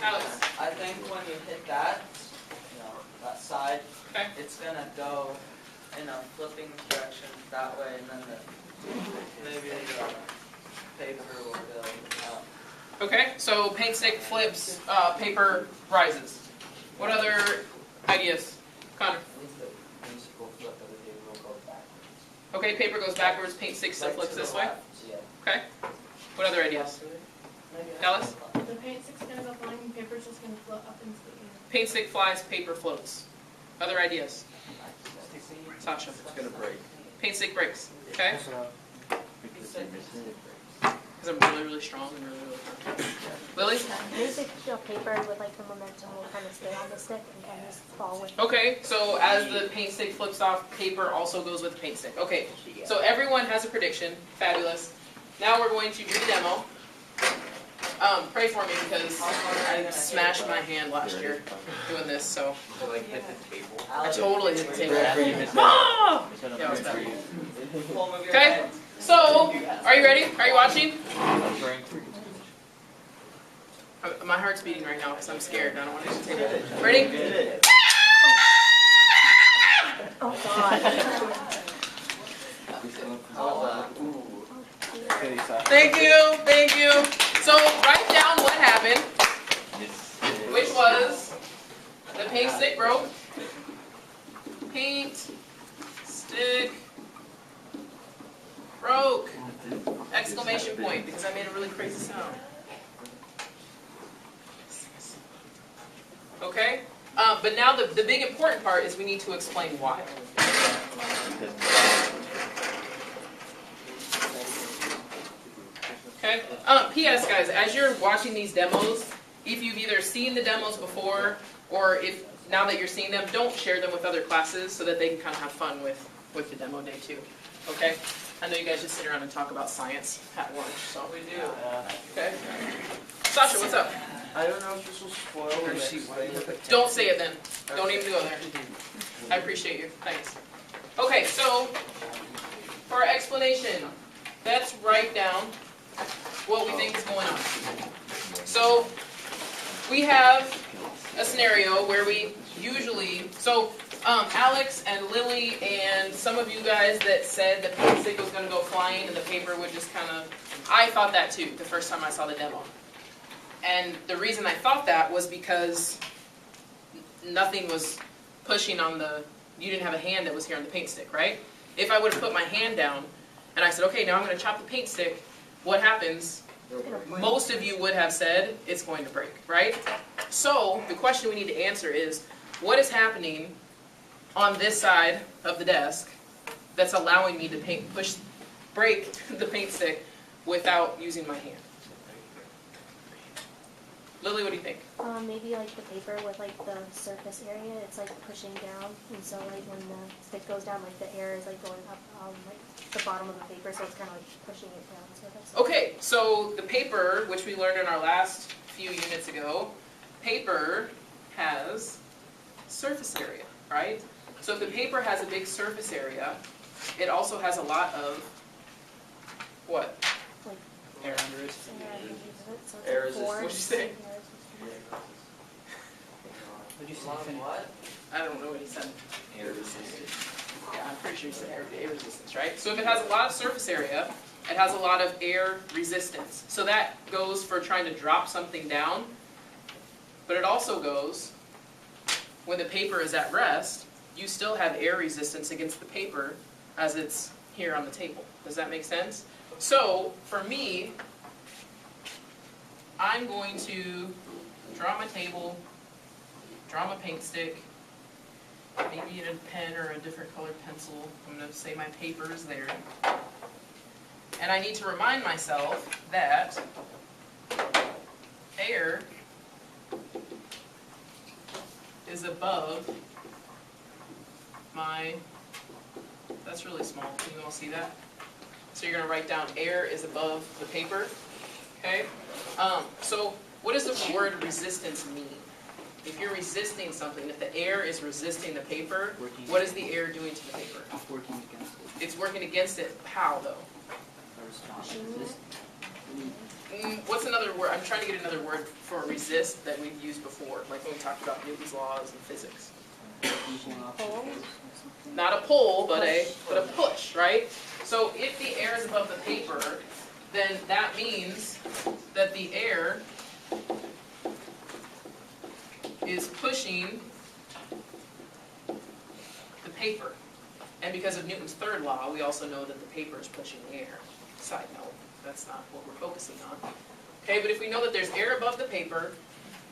Alex. I think when you hit that, that side, Okay. it's gonna go in a flipping direction that way, and then maybe the paper will go up. Okay, so paint stick flips, paper rises. What other ideas? Connor. At least the musical flip of the paper will go backwards. Okay, paper goes backwards, paint stick still Like flips to the this way. left, yeah. Okay. What other ideas? Dallas? The paint stick's gonna go flying, and paper's just gonna float up into the air. Paint stick flies, paper floats. Other ideas? Sasha. It's gonna break. Paint stick breaks. Okay? Because I'm really, really strong and really, really firm. Lily? Music paper with like the momentum will kind of stay on the stick and kind of just fall with it. Okay, so as the paint stick flips off, paper also goes with the paint stick. Okay, so everyone has a prediction. Fabulous. Now we're going to do the demo. Pray for me because I smashed my hand last year doing this, so To like hit the table. I totally hit the table. Yeah. Ah! Yeah, it was bad. Okay, so are you ready? Are you watching? My heart's beating right now because I'm scared and I don't want to hit the table. Ready? Oh God. Thank you, thank you. So write down what happened, which was the paint stick broke. Paint stick broke! Exclamation point, because I made a really crazy sound. Okay? But now the big important part is we need to explain why. Okay? P.S. guys, as you're watching these demos, if you've either seen the demos before, or if now that you're seeing them, don't share them with other classes so that they can kind of have fun with the demo day too. Okay? I know you guys just sit around and talk about science at lunch, so. We do. Okay? Sasha, what's up? I don't know if this will spoil the next thing. Don't say it then. Don't even go there. I appreciate you. Thanks. Okay, so for our explanation, let's write down what we think is going on. So we have a scenario where we usually, Alex and Lily and some of you guys that said the paint stick was going to go flying and the paper would just kind of, I thought that too the first time I saw the demo. And the reason I thought that was because nothing was pushing on you didn't have a hand that was here on the paint stick, right? If I would have put my hand down and I said, okay, now I'm going to chop the paint stick, what happens? Most of you would have said it's going to break, right? So the question we need to answer is, what is happening on this side of the desk that's allowing me to break the paint stick without using my hand? Lily, what do you think? Maybe like the paper with like the surface area, it's like pushing down, and so like when the stick goes down, like the air is like going up like the bottom of the paper, so it's kind of like pushing it down. So that's Okay, so the paper, which we learned in our last few units ago, paper has surface area, right? So if the paper has a big surface area, it also has a lot of what? like Air under it. so it's Air like resistance. force. What'd you say? What? I don't know what he said. Air resistance. Yeah, I'm pretty sure he said air resistance, right? So if it has a lot of surface area, it has a lot of air resistance. So that goes for trying to drop something down, but it also goes, when the paper is at rest, you still have air resistance against the paper as it's here on the table. Does that make sense? So, for me, I'm going to draw my table, draw my paint stick, maybe a pen or a different colored pencil. I'm going to say my paper is there. And I need to remind myself that air is above that's really small. Can you all see that? So you're going to write down air is above the paper. Okay? So what does the word resistance mean? If you're resisting something, if the air is resisting the paper, what is the air doing to the paper? It's working against it. It's working against it. How, though? A response. what's another word? I'm trying to get another word for resist that we've used before, like when we talked about Newton's laws and physics. Pull. Not a pull, but a push, right? So if the air is above the paper, then that means that the air is pushing the paper. And because of Newton's third law, we also know that the paper is pushing the air. Side note, that's not what we're focusing on. Okay, but if we know that there's air above the paper,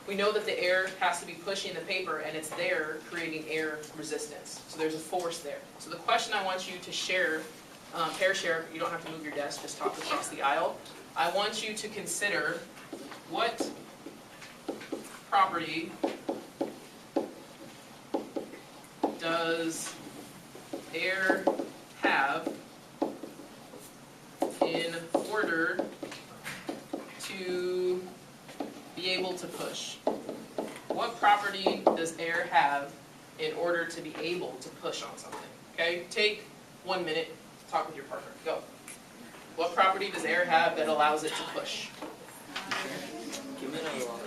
we know that the air has to be pushing the paper, and it's there creating air resistance. So there's a force there. So the question I want you to share, pair share, you don't have to move your desk, just talk across the aisle. I want you to consider what property does air have in order to be able to push? What property does air have in order to be able to push on something? Okay, take 1 minute, talk with your partner, go. What property does air have that allows it to push? Give me another one.